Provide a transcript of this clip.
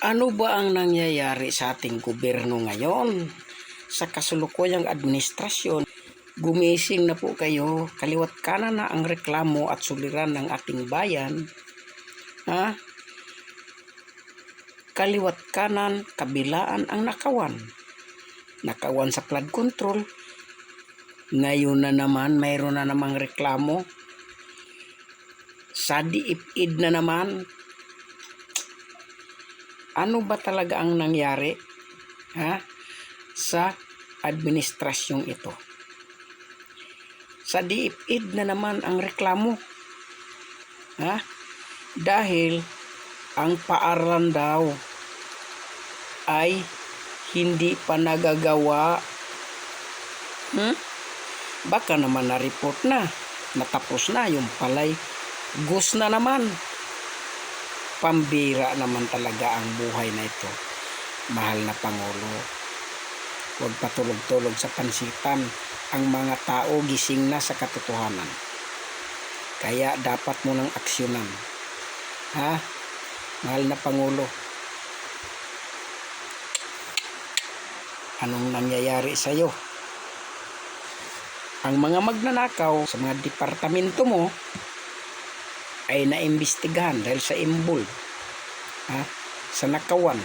Ano ba ang nangyayari sa ating gobyerno ngayon? Sa kasulukuyang administrasyon, gumising na po kayo, kaliwat kanan na ang reklamo at suliran ng ating bayan. Ha? Kaliwat kanan, kabilaan ang nakawan. Nakawan sa flood control. Ngayon na naman, mayroon na namang reklamo. Sa DepEd na naman. Ano ba talaga ang nangyari sa administrasyong ito? Sa DepEd na naman ang reklamo. Dahil ang paaralan daw ay hindi pa nagagawa. Baka naman na-report na, natapos na, yung palay gus na naman. Pambira naman talaga ang buhay na ito, mahal na Pangulo. Huwag patulog-tulog sa pansitan. Ang mga tao gising na sa katotohanan. Kaya dapat mo nang aksyonan. Mahal na Pangulo. Anong nangyayari sa iyo? Ang mga magnanakaw sa mga departamento mo ay naimbestigahan dahil sa involved sa nakawan.